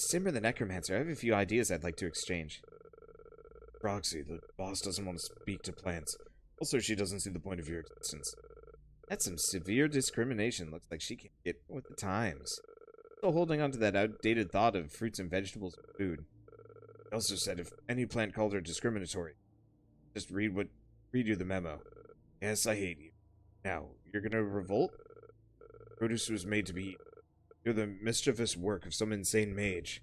Simmer the Necromancer, I have a few ideas I'd like to exchange. Roxy, the boss doesn't want to speak to plants. Also, she doesn't see the point of your existence. That's some severe discrimination. Looks like she can't get with the times. Still holding on to that outdated thought of fruits and vegetables as food. She also said if any plant called her discriminatory, just read you the memo. Yes, I hate you. Now, you're gonna revolt? Produce was made to be eaten. You're the mischievous work of some insane mage.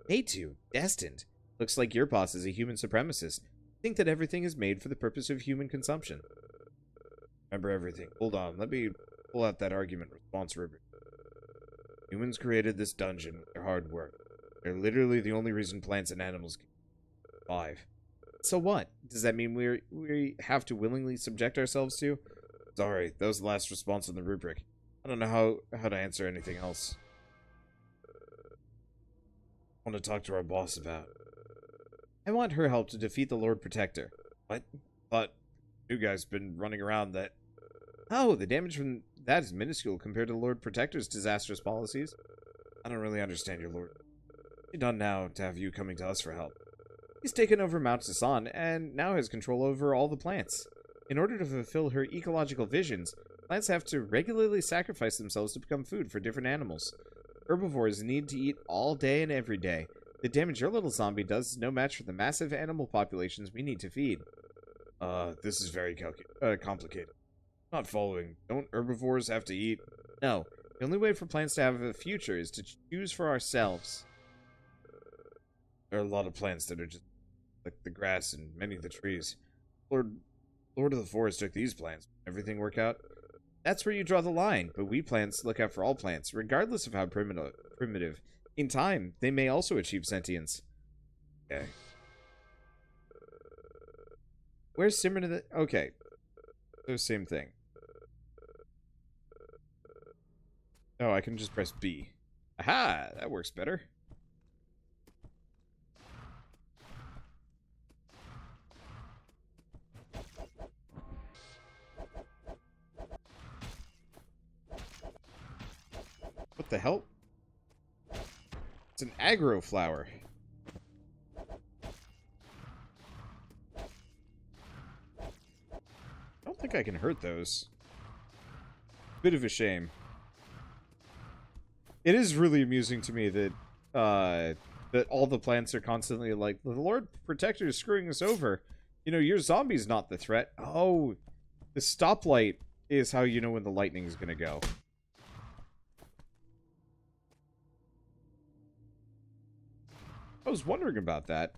Made to? Destined? Looks like your boss is a human supremacist. Think that everything is made for the purpose of human consumption. Remember everything. Hold on, let me pull out that argument response rubric. Humans created this dungeon with their hard work. They're literally the only reason plants and animals can survive. So what? Does that mean we have to willingly subject ourselves to? Sorry, that was the last response on the rubric. I don't know how to answer anything else. I want to talk to our boss about. I want her help to defeat the Lord Protector. What? But you guys been running around that. Oh, the damage from that is minuscule compared to the Lord Protector's disastrous policies. I don't really understand your Lord. What's done now to have you coming to us for help? He's taken over Mount Sasan and now has control over all the plants. In order to fulfill her ecological visions, plants have to regularly sacrifice themselves to become food for different animals. Herbivores need to eat all day and every day. The damage your little zombie does is no match for the massive animal populations we need to feed. This is very complicated. Not following. Don't herbivores have to eat? No. The only way for plants to have a future is to choose for ourselves. There are a lot of plants that are just like the grass and many of the trees. Lord of the Forest took these plants. Everything work out? That's where you draw the line, but we plants look out for all plants, regardless of how primitive. In time, they may also achieve sentience. Okay. Where's Simmer to the... Okay. So same thing. Oh, I can just press B. Aha! That works better. What the hell? It's an aggro flower. I don't think I can hurt those. Bit of a shame. It is really amusing to me that that all the plants are constantly like, the Lord Protector is screwing us over. You know, your zombie's not the threat. Oh, the stoplight is how you know when the lightning's gonna go. I was wondering about that.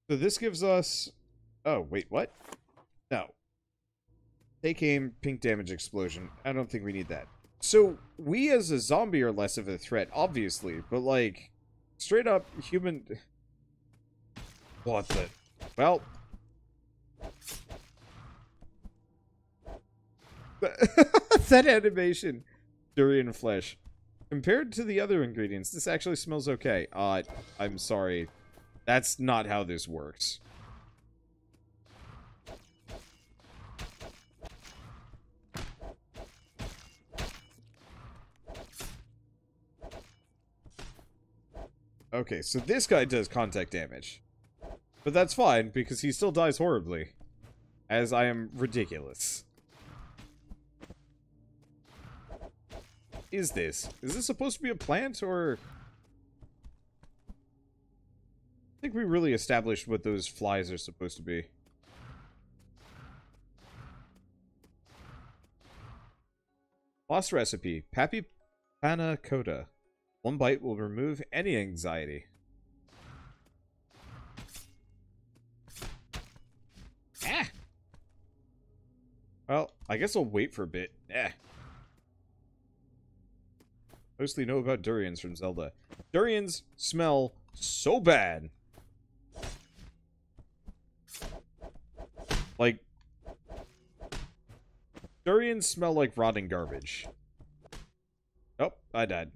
So this gives us... Oh, wait, what? No. Take aim, pink damage explosion. I don't think we need that. So, we as a zombie are less of a threat, obviously. But, like, straight up human... What the... Well... that animation... Durian flesh. Compared to the other ingredients, this actually smells okay. I'm sorry. That's not how this works. Okay, so this guy does contact damage. But that's fine, because he still dies horribly. As I am ridiculous. Is this supposed to be a plant, or... I think we really established what those flies are supposed to be. Lost recipe. Pappy panna cotta. One bite will remove any anxiety. Ah! Well, I guess I'll wait for a bit. Mostly know about durians from Zelda. Durians smell so bad. Like, durians smell like rotting garbage. Oh, I died.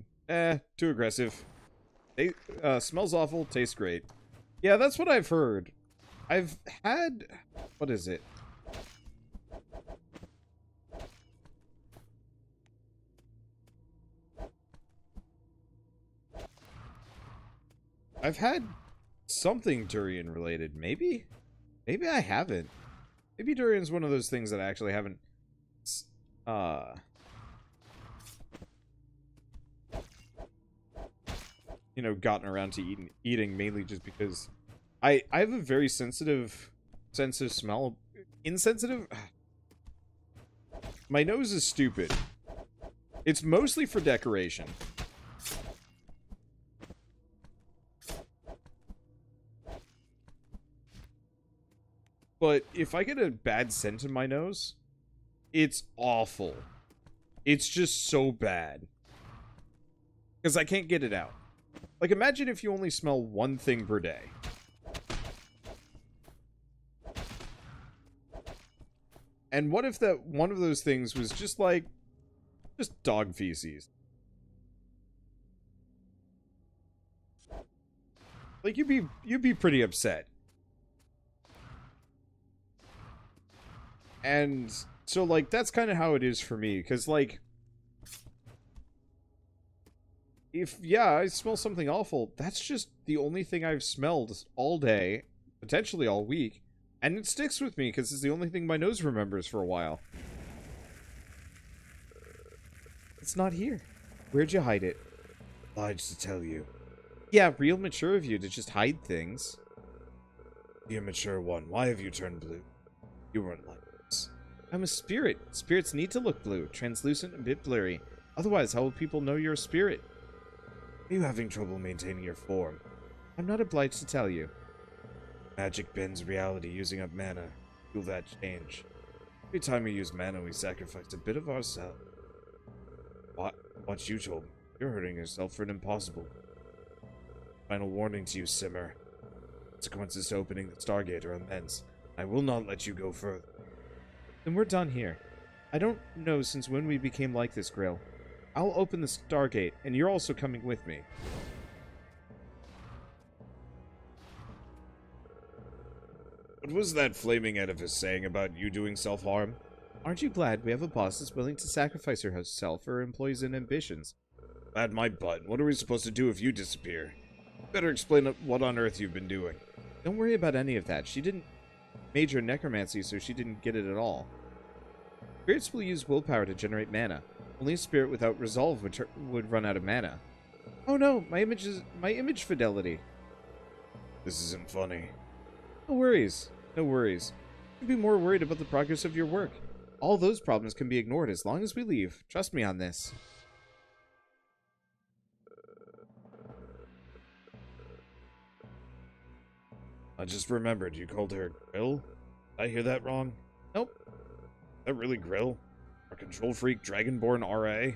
Too aggressive. They, smells awful, tastes great. Yeah, that's what I've heard. I've had... What is it? I've had something durian related. Maybe? Maybe I haven't. Maybe durian's one of those things that I actually haven't you know, gotten around to eating mainly just because I have a very sensitive sense of smell. Insensitive? My nose is stupid. It's mostly for decoration. But if I get a bad scent in my nose, it's awful. It's just so bad. Because I can't get it out. Like, imagine if you only smell one thing per day. And what if that one of those things was just like, just dog feces? Like, you'd be pretty upset. And so, like, that's kind of how it is for me. Because, like, if, yeah, I smell something awful, that's just the only thing I've smelled all day, potentially all week. And it sticks with me because it's the only thing my nose remembers for a while. It's not here. Where'd you hide it? Obliged to tell you. Yeah, real mature of you to just hide things. The immature one, why have you turned blue? You weren't like this. I'm a spirit. Spirits need to look blue, translucent, and a bit blurry. Otherwise, how will people know you're a spirit? Are you having trouble maintaining your form? I'm not obliged to tell you. Magic bends reality using up mana. Feel that change. Every time we use mana, we sacrifice a bit of ourselves. What you told me. You're hurting yourself for an impossible. Final warning to you, Simmer. Consequences to opening the Stargate are immense. I will not let you go further. Then we're done here. I don't know since when we became like this, Grill. I'll open the Stargate, and you're also coming with me. What was that flaming edifice saying about you doing self-harm? Aren't you glad we have a boss that's willing to sacrifice herself for her employees and ambitions? Bad my butt. What are we supposed to do if you disappear? Better explain what on earth you've been doing. Don't worry about any of that. She didn't major in necromancy, so she didn't get it at all. Spirits will use willpower to generate mana. Only a spirit without resolve would run out of mana. Oh no, my image fidelity. This isn't funny. No worries. No worries. You'd be more worried about the progress of your work. All those problems can be ignored as long as we leave. Trust me on this. I just remembered you called her Grill? Did I hear that wrong? Nope. Is that really Grill? Our control freak Dragonborn RA?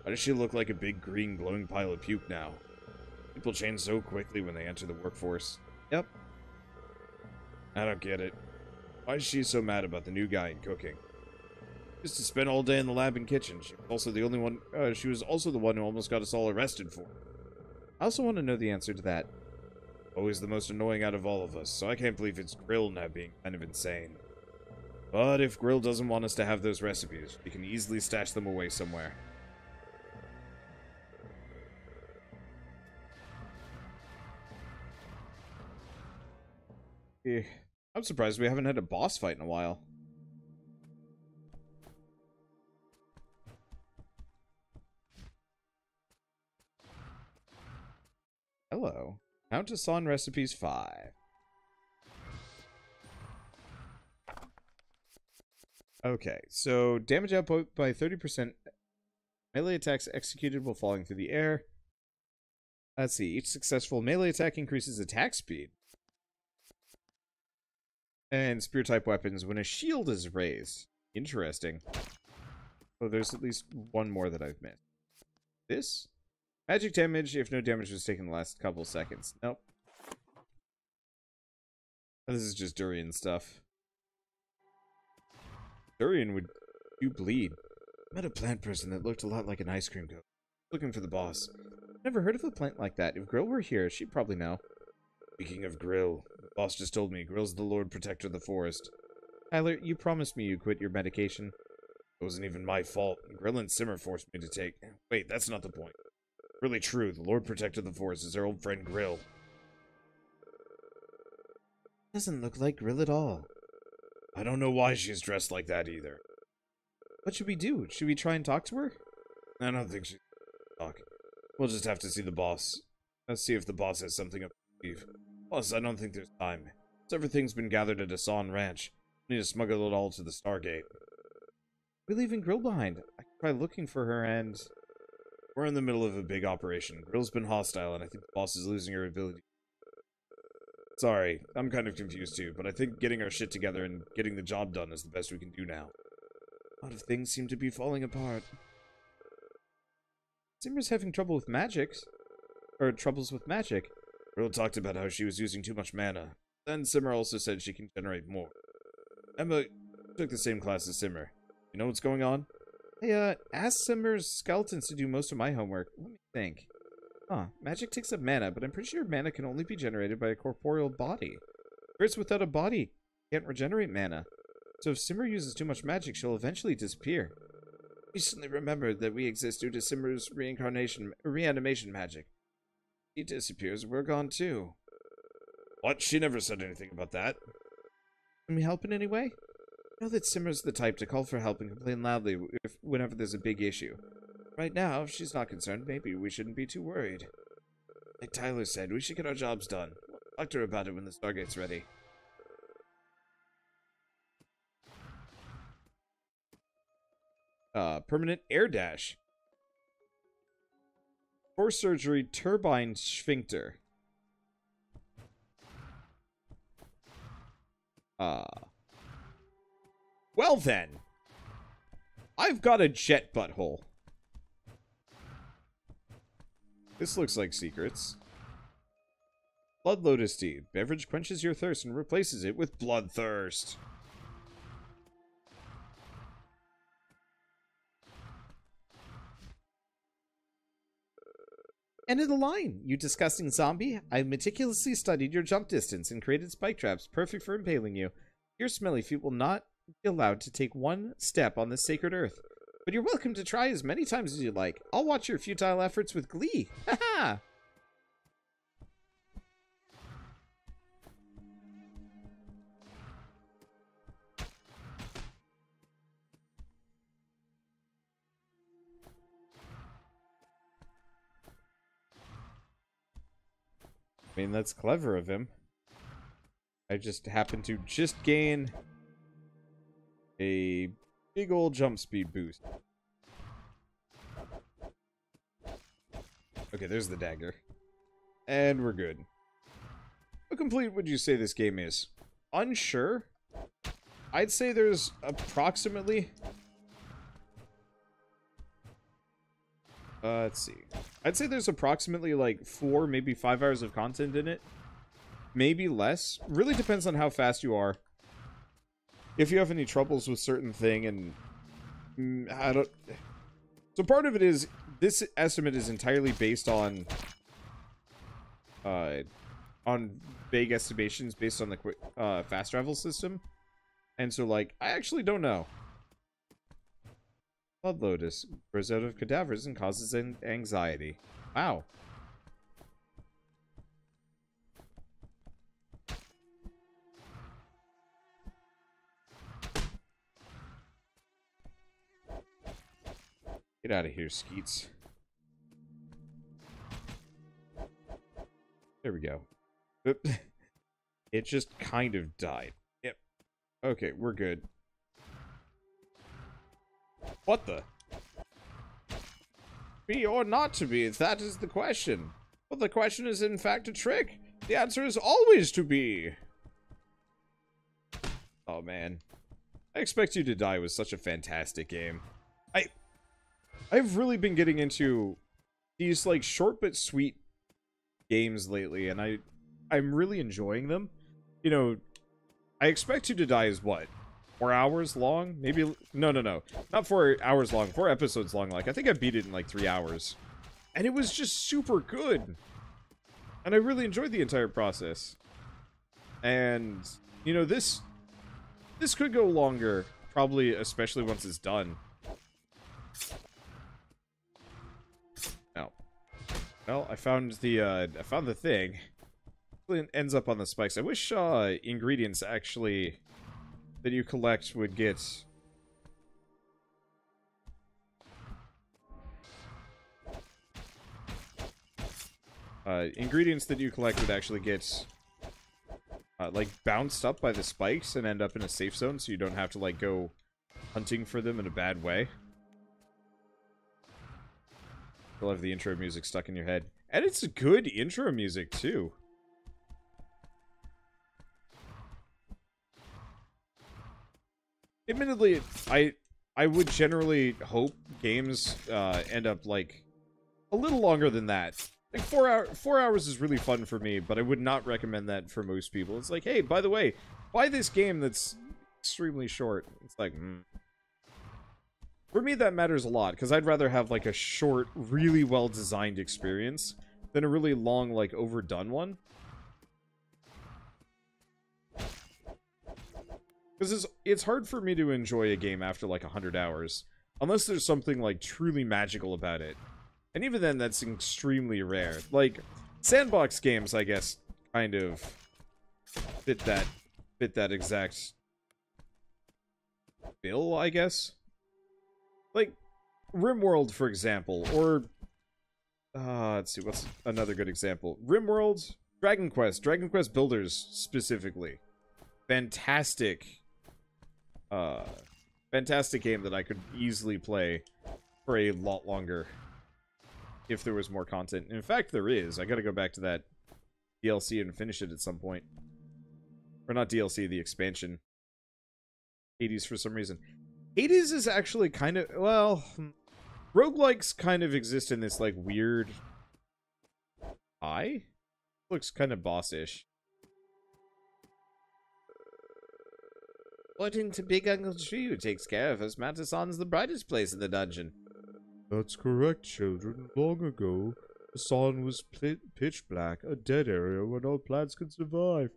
Why does she look like a big green glowing pile of puke now? People change so quickly when they enter the workforce. Yep. I don't get it. Why is she so mad about the new guy in cooking? Used to spend all day in the lab and kitchen. She was also the only one. She was also the one who almost got us all arrested for. I also want to know the answer to that. Always the most annoying out of all of us, so I can't believe it's Grill now being kind of insane. But if Grill doesn't want us to have those recipes, we can easily stash them away somewhere. I'm surprised we haven't had a boss fight in a while. Hello. Countess on Recipes 5. Okay, so damage output by 30%. Melee attacks executed while falling through the air. Let's see. Each successful melee attack increases attack speed. And spear-type weapons when a shield is raised. Interesting. Oh, there's at least one more that I've missed. This? Magic damage if no damage was taken the last couple seconds. Nope. This is just durian stuff. Durian would you bleed. I met a plant person that looked a lot like an ice cream cone. Looking for the boss. Never heard of a plant like that. If Grill were here, she'd probably know. Speaking of Grill, the boss just told me Grill's the Lord Protector of the forest. Tyler, you promised me you'd quit your medication. It wasn't even my fault. Grill and Simmer forced me to take... Wait, that's not the point. Really true. The Lord Protector of the Forest is our old friend Grill. Doesn't look like Grill at all. I don't know why she's dressed like that either. What should we do? Should we try and talk to her? I don't think she's gonna talk. We'll just have to see the boss. Let's see if the boss has something up his sleeve. Plus, I don't think there's time. So everything's been gathered at Asan Ranch. We need to smuggle it all to the Stargate. We're leaving Grill behind. I could try looking for her and... We're in the middle of a big operation. Grill's been hostile, and I think the boss is losing her ability. Sorry, I'm kind of confused too, but I think getting our shit together and getting the job done is the best we can do now. A lot of things seem to be falling apart. Simmer's having trouble with magic. Or troubles with magic. Grill talked about how she was using too much mana. Then Simmer also said she can generate more. Emma took the same class as Simmer. You know what's going on? I asked Simmer's skeletons to do most of my homework. Let me think. Huh, magic takes up mana, but I'm pretty sure mana can only be generated by a corporeal body. Spirits without a body can't regenerate mana. So if Simmer uses too much magic, she'll eventually disappear. I recently remembered that we exist due to Simmer's reanimation magic. He disappears, we're gone too. What? She never said anything about that. Can we help in any way? I know that Simmer's the type to call for help and complain loudly whenever there's a big issue. Right now, if she's not concerned, maybe we shouldn't be too worried. Like Tyler said, we should get our jobs done. Talk to her about it when the Stargate's ready. Permanent air dash. For surgery, turbine sphincter. Well then. I've got a jet butthole. This looks like secrets. Blood Lotus Tea. Beverage quenches your thirst and replaces it with bloodthirst. End of the line, you disgusting zombie. I meticulously studied your jump distance and created spike traps perfect for impaling you. Your smelly feet will not be allowed to take one step on this sacred earth. But you're welcome to try as many times as you like. I'll watch your futile efforts with glee. Ha-ha! I mean, that's clever of him. I just happen to just gain a big old jump speed boost. Okay, there's the dagger. And we're good. How complete would you say this game is? Unsure? I'd say there's approximately... let's see. I'd say there's approximately like 4, maybe 5 hours of content in it. Maybe less. Really depends on how fast you are. If you have any troubles with certain thing and... I don't... So part of it is, this estimate is entirely based on vague estimations based on the fast travel system. And so, like, I actually don't know. Blood Lotus grows out of cadavers and causes anxiety. Wow. Get out of here, Skeets. There we go. It just kind of died. Yep. Okay, we're good. What the? Be or not to be, that is the question. But the question is in fact a trick. The answer is always to be. Oh man. I Expect You to Die was such a fantastic game. I've really been getting into these like short but sweet games lately, and I'm really enjoying them. You know, I Expect You to Die is what? 4 hours long? Maybe... No. Not 4 hours long. 4 episodes long. Like, I think I beat it in, like, 3 hours. And it was just super good. And I really enjoyed the entire process. And, you know, this could go longer. Probably, especially once it's done. Oh. Well, I found the thing. It ends up on the spikes. I wish ingredients actually that you collect would get. Ingredients that you collect would actually get like bounced up by the spikes and end up in a safe zone, so you don't have to like go hunting for them in a bad way. You'll have the intro music stuck in your head, and it's a good intro music too. Admittedly, I would generally hope games end up like a little longer than that. Like 4 hours is really fun for me, but I would not recommend that for most people. It's like, hey, by the way, buy this game that's extremely short. It's like, For me, that matters a lot, because I'd rather have like a short, really well-designed experience than a really long, like, overdone one. Because it's hard for me to enjoy a game after like 100 hours, unless there's something like truly magical about it. And even then, that's extremely rare. Like, sandbox games, I guess, kind of fit that exact bill, I guess. Like, RimWorld, for example, or let's see, what's another good example? RimWorld, Dragon Quest Builders specifically. Fantastic game that I could easily play for a lot longer if there was more content. In fact, there is. I gotta go back to that DLC and finish it at some point. Or not DLC, the expansion. Hades for some reason. Hades is actually kind of, well, roguelikes kind of exist in this, like, weird eye? Looks kind of boss-ish. According to Big Uncle Tree, who takes care of us, Mantison's the brightest place in the dungeon. That's correct, children. Long ago, the sun was pitch black, a dead area where no plants could survive.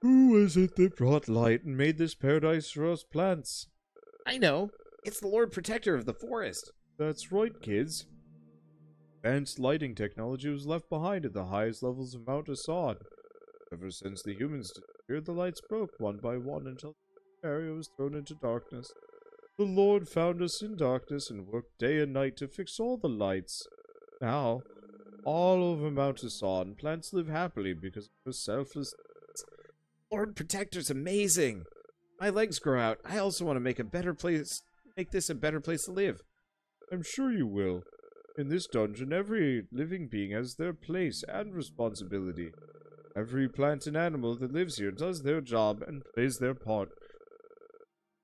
Who is it that brought light and made this paradise for us plants? I know. It's the Lord Protector of the forest. That's right, kids. Advanced lighting technology was left behind at the highest levels of Mount Assad. Ever since the humans disappeared, the lights broke one by one until the area was thrown into darkness. The Lord found us in darkness and worked day and night to fix all the lights. Now, all over Mount Assad, plants live happily because of their selfless. Lord Protector's amazing. My legs grow out. I also want to make this a better place to live. I'm sure you will. In this dungeon, every living being has their place and responsibility. Every plant and animal that lives here does their job and plays their part.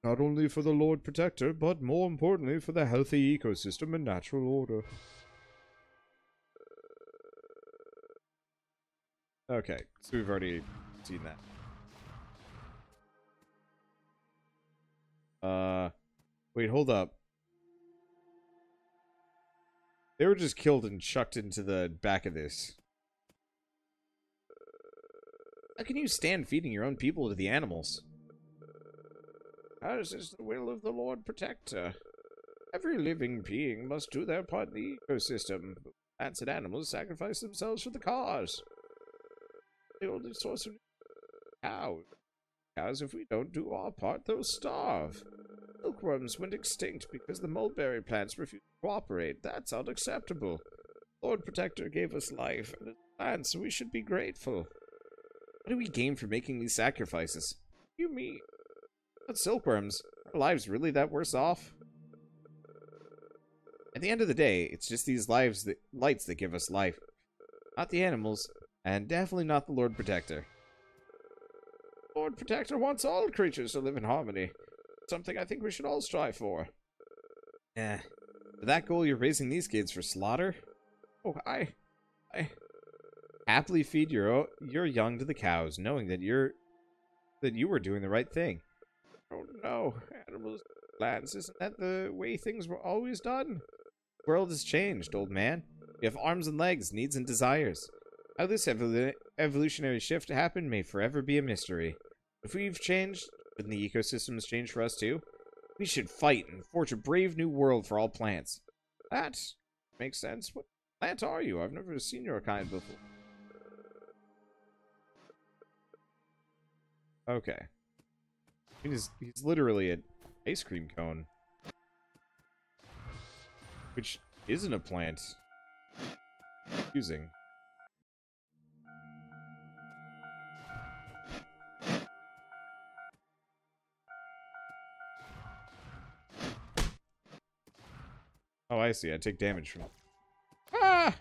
Not only for the Lord Protector, but more importantly for the healthy ecosystem and natural order. Okay, so we've already seen that. Wait, hold up. They were just killed and chucked into the back of this. How can you stand feeding your own people to the animals? As is the will of the Lord Protector. Every living being must do their part in the ecosystem. Plants and animals sacrifice themselves for the cause. The only source of cows. Cows, if we don't do our part, they'll starve. Silkworms went extinct because the mulberry plants refused to cooperate. That's unacceptable. Lord Protector gave us life and plants, so we should be grateful. What do we gain for making these sacrifices? What do you mean? But silkworms, are our lives really that worse off? At the end of the day, it's just these lights that give us life. Not the animals, and definitely not the Lord Protector. Lord Protector wants all creatures to live in harmony. Something I think we should all strive for. For that goal, you're raising these kids for slaughter? Oh, I happily feed your young to the cows, knowing that you were doing the right thing. Oh no, animals, plants, isn't that the way things were always done? The world has changed, old man. We have arms and legs, needs and desires. How this evolutionary shift happened may forever be a mystery. If we've changed, wouldn't the ecosystems change for us too? We should fight and forge a brave new world for all plants. That makes sense. What Plant are you? I've never seen your kind before. Okay. I mean, he's literally an ice cream cone. Which isn't a plant. Confusing. Oh, I see. I take damage from it. Ah!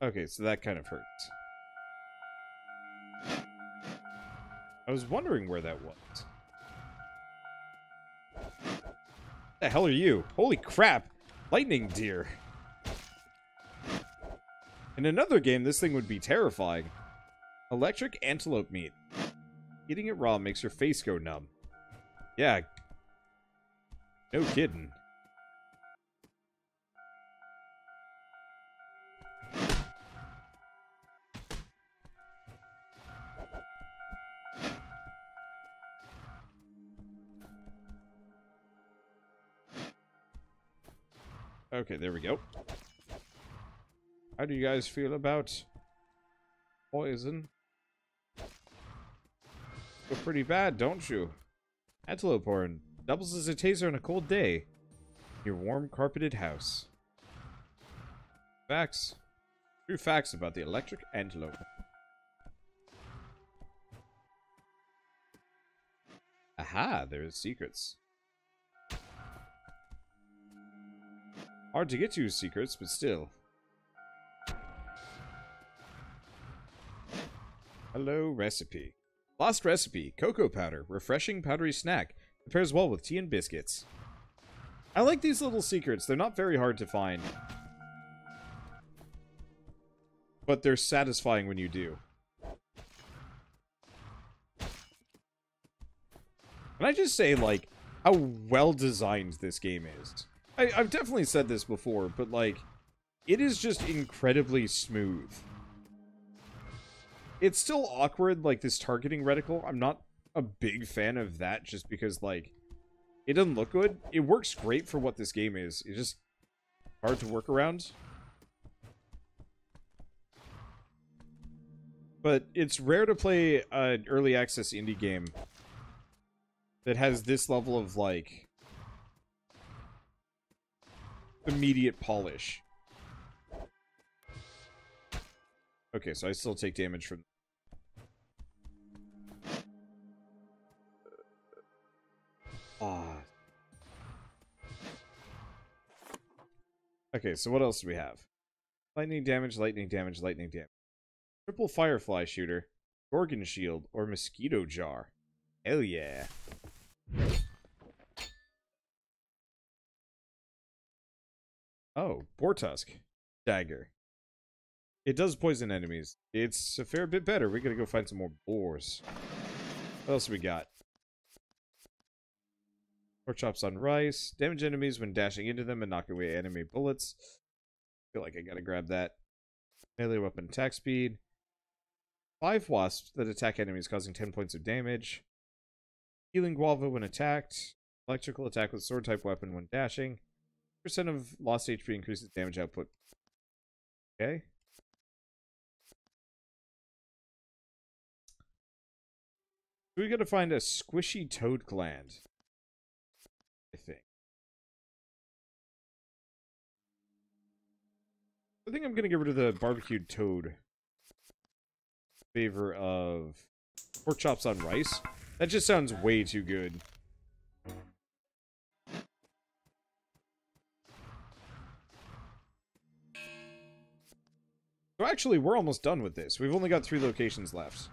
Okay, so that kind of hurts. I was wondering where that was. The hell are you? Holy crap! Lightning deer. In another game, this thing would be terrifying. Electric antelope meat. Eating it raw makes your face go numb. Yeah. No kidding. Okay, there we go. How do you guys feel about poison? Feel pretty bad, don't you? Antelope horn doubles as a taser on a cold day. Your warm carpeted house. Facts. True facts about the electric antelope. Aha, there's secrets. Hard to get to secrets, but still. Hello, recipe. Lost recipe. Cocoa powder. Refreshing powdery snack. Pairs well with tea and biscuits. I like these little secrets. They're not very hard to find. But they're satisfying when you do. Can I just say, like, how well designed this game is? I've definitely said this before, but, like, it is just incredibly smooth. It's still awkward, like, this targeting reticle. I'm not a big fan of that, just because, like, it doesn't look good. It works great for what this game is. It's just hard to work around. But it's rare to play an early access indie game that has this level of, like, immediate polish. Okay, so I still take damage from... Ah. Okay, so what else do we have? Lightning damage, lightning damage, lightning damage. Triple firefly shooter, Gorgon shield, or mosquito jar. Hell yeah. Oh, boar tusk. Dagger. It does poison enemies. It's a fair bit better. We gotta go find some more boars. What else we got? Pork chops on rice. Damage enemies when dashing into them and knock away enemy bullets. Feel like I gotta grab that. Melee weapon attack speed. 5 wasps that attack enemies, causing 10 points of damage. Healing Guava when attacked. Electrical attack with sword type weapon when dashing. % of lost HP increases damage output. Okay. We gotta find a squishy toad gland. I think. I think I'm gonna get rid of the barbecued toad. In favor of pork chops on rice. That just sounds way too good. So actually, we're almost done with this. We've only got 3 locations left.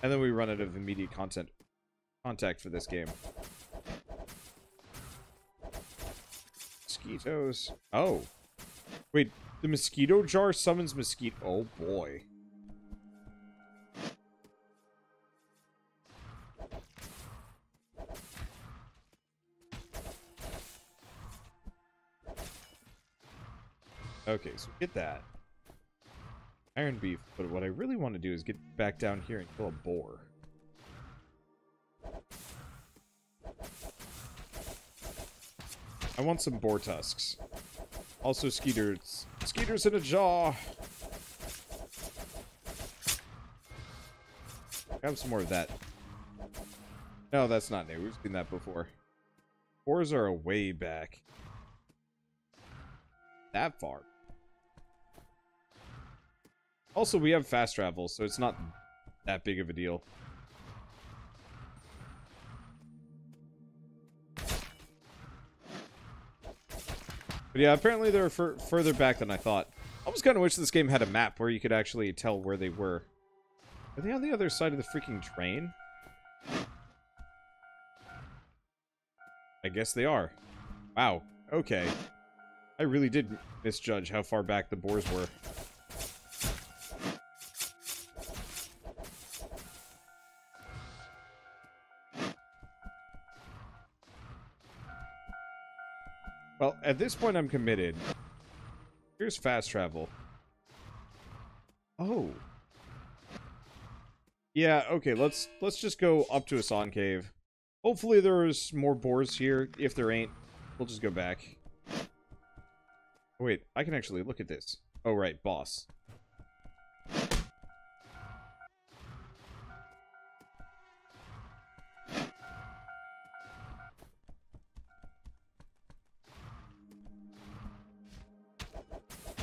And then we run out of immediate contact for this game. Mosquitoes. Oh. Wait, the mosquito jar summons mosquito. Oh boy. Okay, so get that. Iron beef, but what I really want to do is get back down here and kill a boar. I want some boar tusks. Also Skeeters. Skeeters in a jar! Have some more of that. No, that's not new. We've seen that before. Spores are a way back. That far. Also, we have fast travel, so it's not that big of a deal. But yeah, apparently they're further back than I thought. I almost kind of wish this game had a map where you could actually tell where they were. Are they on the other side of the freaking train? I guess they are. Wow. Okay. I really did misjudge how far back the boars were. Well, at this point I'm committed. Here's fast travel. Oh. Yeah, okay, let's just go up to a Son Cave. Hopefully there's more boars here. If there ain't, we'll just go back. Oh, wait, I can actually look at this. Oh, right, boss.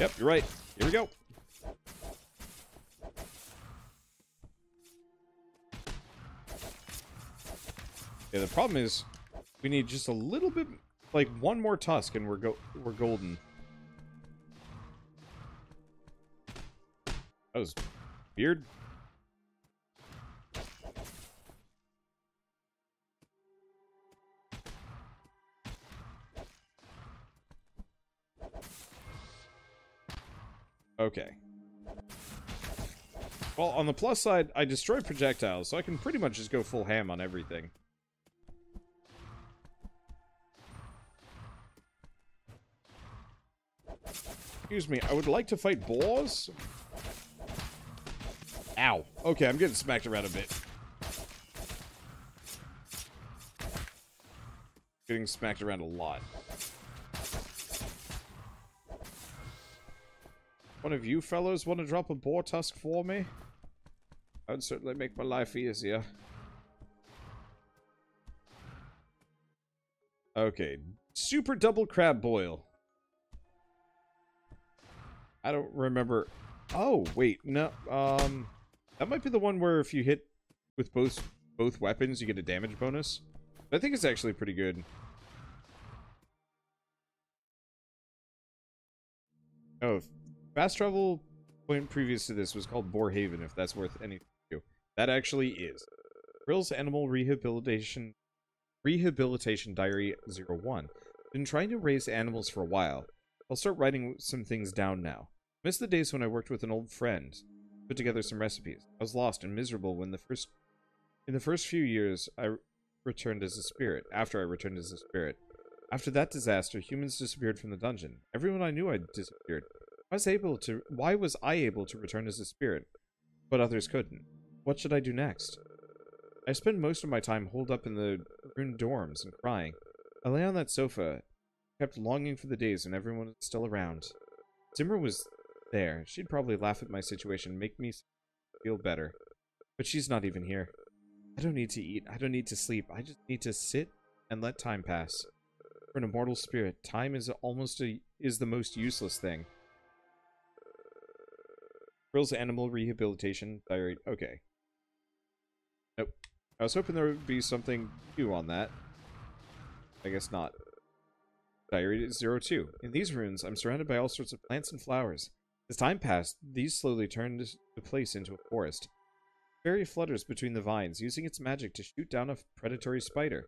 Yep, you're right. Here we go. Yeah, the problem is we need just a little bit, like one more tusk, and we're golden. That was weird. Okay. Well, on the plus side, I destroyed projectiles, so I can pretty much just go full ham on everything. Excuse me, I would like to fight boars. Ow. Okay, I'm getting smacked around a bit. Getting smacked around a lot. One of you fellows want to drop a boar tusk for me? That would certainly make my life easier. Okay. Super double crab boil. I don't remember. Oh, wait. No. That might be the one where if you hit with both weapons, you get a damage bonus. I think it's actually pretty good. Oh, fast travel point previous to this was called Boar Haven, if that's worth anything to you. That actually is. Rill's Animal Rehabilitation Diary 01. Been trying to raise animals for a while. I'll start writing some things down now. Miss the days when I worked with an old friend. Put together some recipes. I was lost and miserable when in the first few years I returned as a spirit. After I returned as a spirit. After that disaster, humans disappeared from the dungeon. Everyone I knew had disappeared. Why was I able to return as a spirit, but others couldn't? What should I do next? I spend most of my time holed up in the ruined dorms and crying. I lay on that sofa, kept longing for the days when everyone was still around. Simmer was there. She'd probably laugh at my situation, make me feel better. But she's not even here. I don't need to eat. I don't need to sleep. I just need to sit and let time pass. For an immortal spirit, time is the most useless thing. Rill's Animal Rehabilitation Diary. Okay. Nope. I was hoping there would be something new on that. I guess not. Diary 02. In these ruins, I'm surrounded by all sorts of plants and flowers. As time passed, these slowly turned the place into a forest. Fairy flutters between the vines, using its magic to shoot down a predatory spider.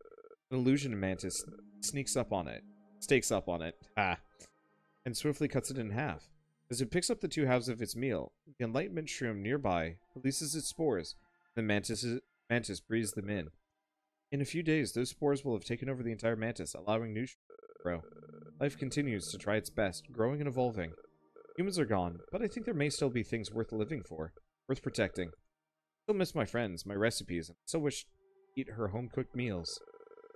An illusion mantis stakes up on it, and swiftly cuts it in half. As it picks up the two halves of its meal, the enlightenment shroom nearby releases its spores. The mantis breathes them in. In a few days, those spores will have taken over the entire mantis, allowing new shrooms to grow. Life continues to try its best, growing and evolving. Humans are gone, but I think there may still be things worth living for, worth protecting. I still miss my friends, my recipes, and I still wish to eat her home-cooked meals.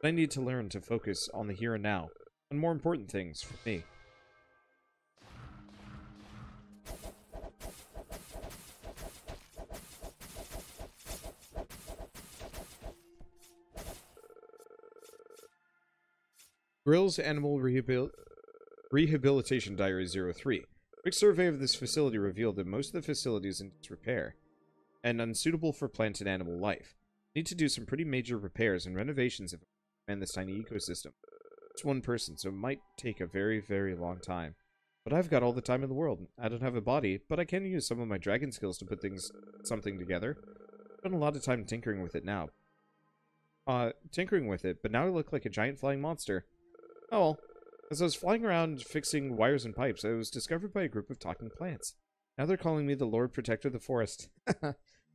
But I need to learn to focus on the here and now, on more important things for me. Grill's Animal Rehabilitation Diary 03. Quick survey of this facility revealed that most of the facility is in disrepair and unsuitable for plant and animal life. Need to do some pretty major repairs and renovations if I expand this tiny ecosystem. It's one person, so it might take a very, very long time. But I've got all the time in the world. I don't have a body, but I can use some of my dragon skills to put something together. Spend a lot of time tinkering with it now. But now I look like a giant flying monster. Oh well. As I was flying around fixing wires and pipes, I was discovered by a group of talking plants. Now they're calling me the Lord Protector of the Forest.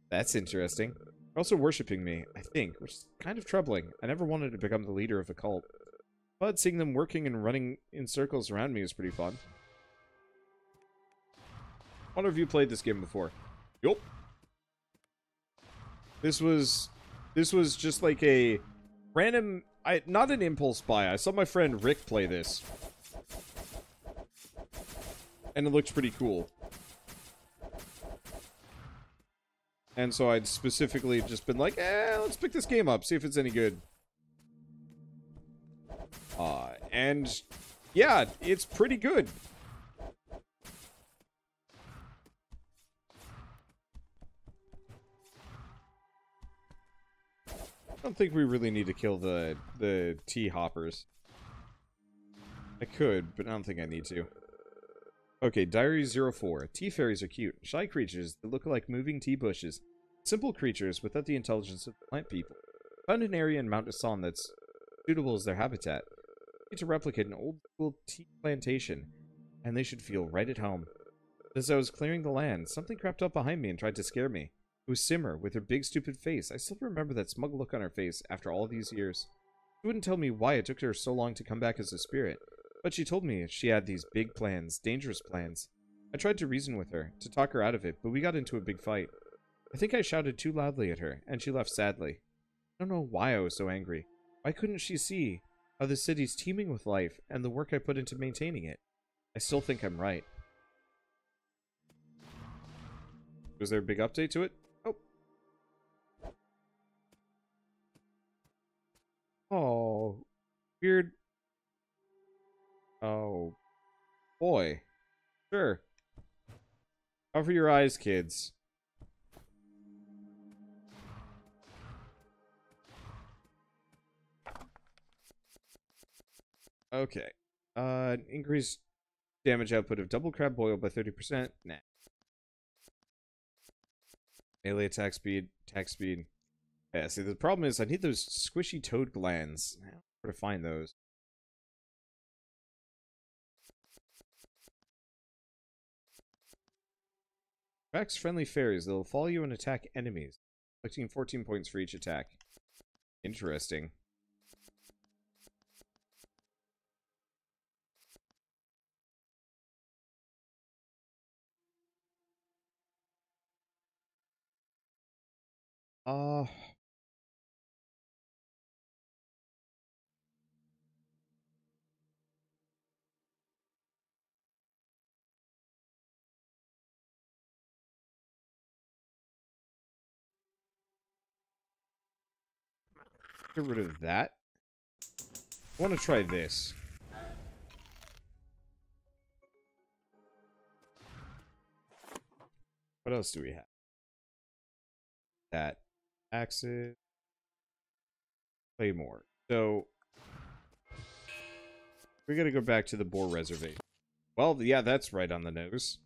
That's interesting. They're also worshipping me, I think, which is kind of troubling. I never wanted to become the leader of a cult. But seeing them working and running in circles around me is pretty fun. I wonder if you played this game before. Yup. This was just like a random... not an impulse buy. I saw my friend Rick play this. And it looked pretty cool. And so I'd specifically just been like, let's pick this game up, see if it's any good. And yeah, it's pretty good. I don't think we really need to kill the tea hoppers. I could, but I don't think I need to. Okay, Diary 04. Tea fairies are cute. Shy creatures that look like moving tea bushes. Simple creatures without the intelligence of plant people. Found an area in Mount Asan that's suitable as their habitat. Need to replicate an old school tea plantation, and they should feel right at home. As I was clearing the land, something crept up behind me and tried to scare me. It was Simmer, with her big stupid face. I still remember that smug look on her face after all these years. She wouldn't tell me why it took her so long to come back as a spirit, but she told me she had these big plans, dangerous plans. I tried to reason with her, to talk her out of it, but we got into a big fight. I think I shouted too loudly at her, and she left sadly. I don't know why I was so angry. Why couldn't she see how the city's teeming with life and the work I put into maintaining it? I still think I'm right. Was there a big update to it? Oh. Oh. Weird. Oh. Boy. Sure. Cover your eyes, kids. Okay. Increased damage output of double crab boil by 30%. Nah. Melee attack speed. Yeah, see, the problem is I need those squishy toad glands. I don't know where to find those. Tracks friendly fairies. They'll follow you and attack enemies. Collecting 14 points for each attack. Interesting. Get rid of that. I want to try this. What else do we have? That. Axes. Claymore. So, we gotta go back to the boar reservation. Well, yeah, that's right on the nose.